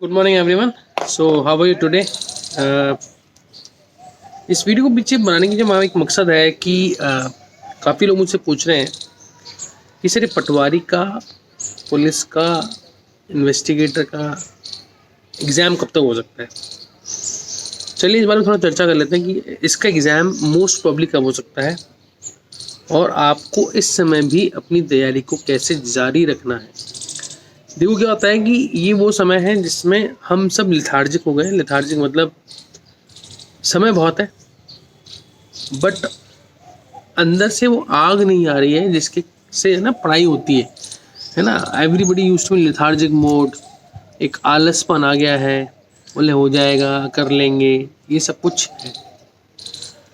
Good morning everyone. So how are you today. इस video को पीछे बनाने की जो हमारा एक मकसद है कि काफ़ी लोग मुझसे पूछ रहे हैं कि सर ये पटवारी का, पुलिस का, इन्वेस्टिगेटर का एग्ज़ाम कब तक हो सकता है। चलिए इस बारे में थोड़ा चर्चा कर लेते हैं कि इसका एग्ज़ाम मोस्ट प्रोबेबली कब हो सकता है और आपको इस समय भी अपनी तैयारी को कैसे जारी रखना है। देखो क्या होता है कि ये वो समय है जिसमें हम सब लिथार्जिक हो गए। लिथार्जिक मतलब समय बहुत है बट अंदर से वो आग नहीं आ रही है जिसके से ना पढ़ाई होती है ना। Everybody used to lethargic mode, एक आलसपन आ गया है, बोले हो जाएगा, कर लेंगे, ये सब कुछ है।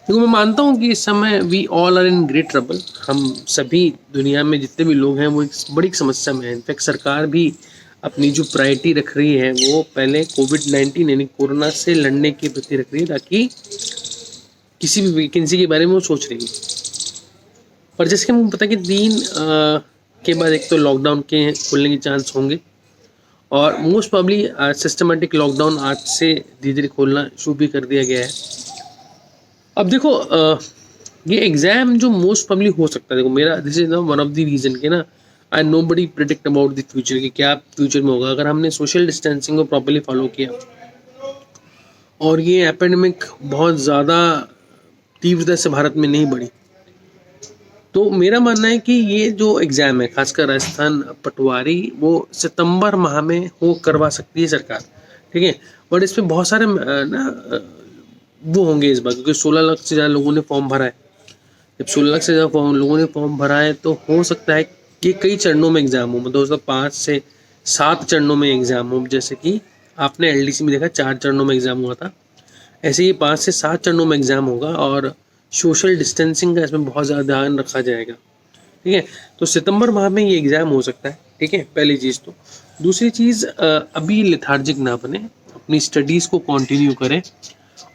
देखो मैं मानता हूँ कि इस समय we all are in great trouble. हम सभी दुनिया में जितने भी लोग हैं वो एक बड़ी समस्या में है। इनफैक्ट सरकार भी अपनी जो प्रायोरिटी रख रही है वो पहले कोविड-19 यानी कोरोना से लड़ने के प्रति रख रही है, ताकि किसी भी वैकेंसी के बारे में वो सोच रही है। पर जैसे कि हमको पता है कि 3 के बाद एक तो लॉकडाउन के खुलने के चांस होंगे और मोस्ट प्रॉब्ली सिस्टमेटिक लॉकडाउन आज से धीरे धीरे खोलना शुरू भी कर दिया गया है। अब देखो ये एग्ज़ाम जो मोस्ट प्रॉब्ली हो सकता है, देखो मेरा this is one of the reason के ना I nobody predict about the future कि क्या फ्यूचर में होगा। अगर हमने सोशल डिस्टेंसिंग को प्रॉपर्ली फॉलो किया और ये एपेडेमिक बहुत ज़्यादा तीव्रता से भारत में नहीं बढ़ी, तो मेरा मानना है कि ये जो एग्ज़ाम है खासकर राजस्थान पटवारी वो सितंबर माह में हो करवा सकती है सरकार, ठीक है। बट इस पर बहुत सारे वो होंगे इस बार, क्योंकि 16 लाख से ज़्यादा लोगों ने फॉर्म भरा है। जब 16 लाख से ज़्यादा लोगों ने फॉर्म भरा है तो हो सकता है कि कई चरणों में एग्ज़ाम हो, मतलब 5 से 7 चरणों में एग्ज़ाम हो। जैसे कि आपने एलडीसी में देखा 4 चरणों में एग्ज़ाम हुआ था, ऐसे ही 5 से 7 चरणों में एग्ज़ाम होगा और सोशल डिस्टेंसिंग का इसमें बहुत ज़्यादा ध्यान रखा जाएगा, ठीक है। तो सितंबर माह में ये एग्ज़ाम हो सकता है, ठीक है, पहली चीज़। तो दूसरी चीज़, अभी लेथार्जिक ना बने, अपनी स्टडीज़ को कंटिन्यू करें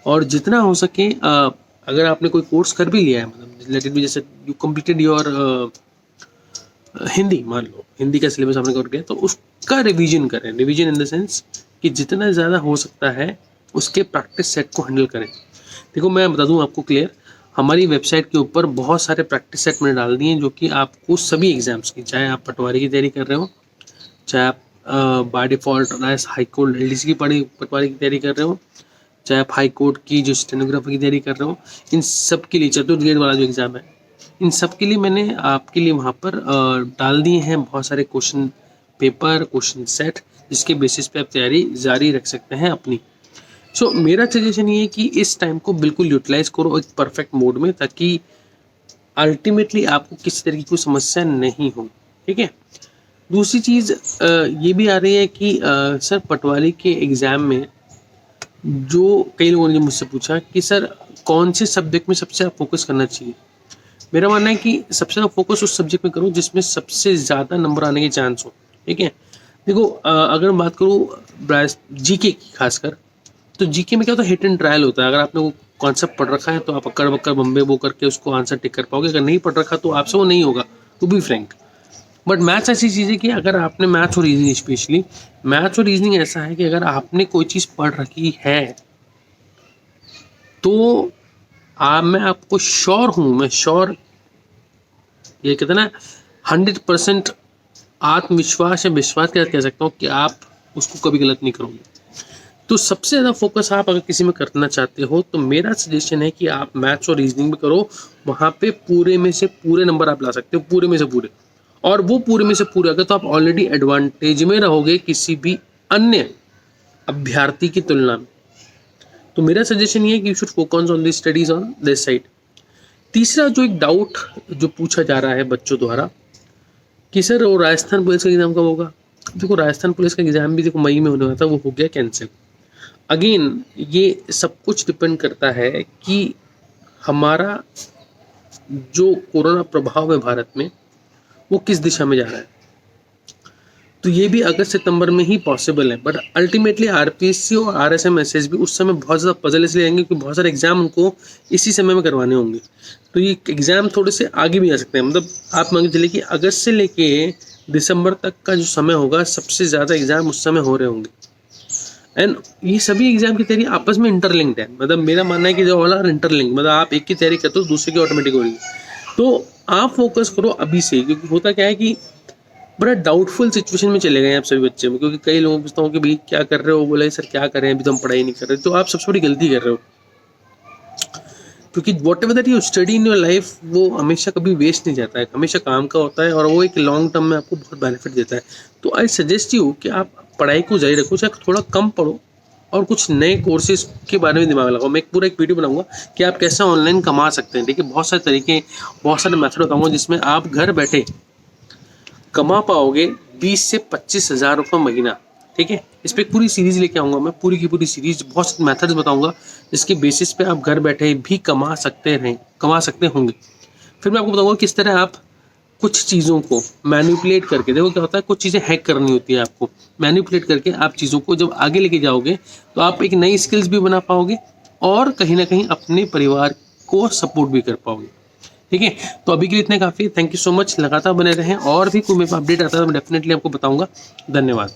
और जितना हो सके अगर आपने कोई कोर्स कर भी लिया है, मतलब लेट इट बी, जैसे यू कंप्लीटेड योर हिंदी, मान लो हिंदी का सिलेबस आपने कर गया तो उसका रिवीजन करें। रिवीजन इन द सेंस कि जितना ज़्यादा हो सकता है उसके प्रैक्टिस सेट को हैंडल करें। देखो मैं बता दूं आपको क्लियर, हमारी वेबसाइट के ऊपर बहुत सारे प्रैक्टिस सेट मैंने डाल दिए हैं जो कि आपको सभी एग्जाम्स की, चाहे आप पटवारी की तैयारी कर रहे हो, चाहे आप by default high court LDC की पटवारी की तैयारी कर रहे हो, चाहे आप हाई कोर्ट की जो स्टेनोग्राफर की तैयारी कर रहे हो, इन सब के लिए चतुर्थ ग्रेड वाला जो एग्ज़ाम है, इन सब के लिए मैंने आपके लिए वहाँ पर डाल दिए हैं बहुत सारे क्वेश्चन पेपर, क्वेश्चन सेट, जिसके बेसिस पे आप तैयारी जारी रख सकते हैं अपनी। सो मेरा सजेशन ये है कि इस टाइम को बिल्कुल यूटिलाइज करो एक परफेक्ट मोड में, ताकि अल्टीमेटली आपको किसी तरह की कोई समस्या नहीं हो, ठीक है। दूसरी चीज़ ये भी आ रही है कि सर पटवारी के एग्ज़ाम में जो कई लोगों ने मुझसे पूछा कि सर कौन से सब्जेक्ट में सबसे ज़्यादा फोकस करना चाहिए। मेरा मानना है कि सबसे ज़्यादा फोकस उस सब्जेक्ट में करो जिसमें सबसे ज़्यादा नंबर आने के चांस हो, ठीक है। देखो अगर मैं बात करूँ जीके की खासकर, तो जीके में क्या होता है, हिट एंड ट्रायल होता है। अगर आपने वो कॉन्सेप्ट पढ़ रखा है तो आप अक्कड़ बक्कड़ बम्बे वो करके उसको आंसर टिक कर पाओगे, अगर नहीं पढ़ रखा तो आपसे वो नहीं होगा, to be frank. But maths ऐसी चीज़ है कि अगर आपने मैथ्स और रीजनिंग, स्पेशली मैथ्स और रीजनिंग ऐसा है कि अगर आपने कोई चीज़ पढ़ रखी है तो मैं आपको श्योर हूँ, मैं श्योर, ये कहते हैं ना 100% आत्मविश्वास या विश्वास के साथ कह सकता हूँ कि आप उसको कभी गलत नहीं करोगे। तो सबसे ज़्यादा फोकस आप अगर किसी में करना चाहते हो तो मेरा सजेशन है कि आप मैथ्स और रीजनिंग में करो। वहाँ पे पूरे में से पूरे नंबर आप ला सकते हो, पूरे में से पूरे। और वो पूरे में से पूरे अगर, तो आप ऑलरेडी एडवांटेज में रहोगे किसी भी अन्य अभ्यर्थी की तुलना में। तो मेरा सजेशन ये है कि you should focus on the studies on this side. तीसरा जो एक डाउट जो पूछा जा रहा है बच्चों द्वारा कि सर वो राजस्थान पुलिस का एग्ज़ाम कब होगा। देखो राजस्थान पुलिस का एग्ज़ाम भी देखो मई में होने वाला था, वो हो गया कैंसिल। अगेन ये सब कुछ डिपेंड करता है कि हमारा जो कोरोना प्रभाव है भारत में वो किस दिशा में जा रहा है। तो ये भी अगस्त सितंबर में ही पॉसिबल है, बट अल्टीमेटली आरपीएससी और आरएसएमएसएस भी उस समय बहुत ज़्यादा पजल इसलिए आएंगे क्योंकि बहुत सारे एग्जाम उनको इसी समय में करवाने होंगे। तो ये एग्ज़ाम थोड़े से आगे भी आ सकते हैं, मतलब आप मान के चलिए कि अगस्त से लेके दिसंबर तक का जो समय होगा सबसे ज़्यादा एग्ज़ाम उस समय हो रहे होंगे। एंड ये सभी एग्जाम की तैयारी आपस में इंटरलिंक्ड है, मतलब मेरा मानना है कि जो वाला इंटरलिंक, मतलब आप एक की तैयारी करते हो दूसरे की ऑटोमेटिक हो रही है। तो आप फोकस करो अभी से, क्योंकि होता क्या है कि बड़ा डाउटफुल सिचुएशन में चले गए हैं आप सभी बच्चे में, क्योंकि कई लोगों को पूछता हूँ कि भाई क्या कर रहे हो, बोला सर क्या करें अभी तो हम पढ़ाई नहीं कर रहे। तो आप सबसे बड़ी गलती कर रहे हो, क्योंकि what ever that you study in your life वो हमेशा कभी वेस्ट नहीं जाता है, हमेशा काम का होता है और वो एक लॉन्ग टर्म में आपको बहुत बेनिफिट देता है। तो आई सजेस्ट यू कि आप पढ़ाई को जारी रखो, चाहे थोड़ा कम पढ़ो और कुछ नए कोर्सेज के बारे में दिमाग लगाओ। मैं एक पूरा एक वीडियो बनाऊंगा कि आप कैसे ऑनलाइन कमा सकते हैं, ठीक है, बहुत सारे तरीके, बहुत सारे मेथड बताऊंगा जिसमें आप घर बैठे कमा पाओगे 20 से 25 हज़ार रुपये महीना, ठीक है। इस पर पूरी सीरीज लेके आऊँगा मैं, पूरी की पूरी सीरीज, बहुत से मेथड्स बताऊँगा जिसके बेसिस पे आप घर बैठे भी कमा सकते होंगे। फिर मैं आपको बताऊँगा किस तरह आप कुछ चीज़ों को मैनिपुलेट करके, देखो क्या होता है, कुछ चीज़ें हैक करनी होती है आपको, मैनिपुलेट करके आप चीज़ों को जब आगे लेके जाओगे तो आप एक नई स्किल्स भी बना पाओगे और कहीं ना कहीं अपने परिवार को सपोर्ट भी कर पाओगे, ठीक है। तो अभी के लिए इतने काफ़ी, थैंक यू सो मच, लगातार बने रहें और भी कोई मेरे पास अपडेट आता है तो मैं डेफिनेटली आपको बताऊंगा। धन्यवाद।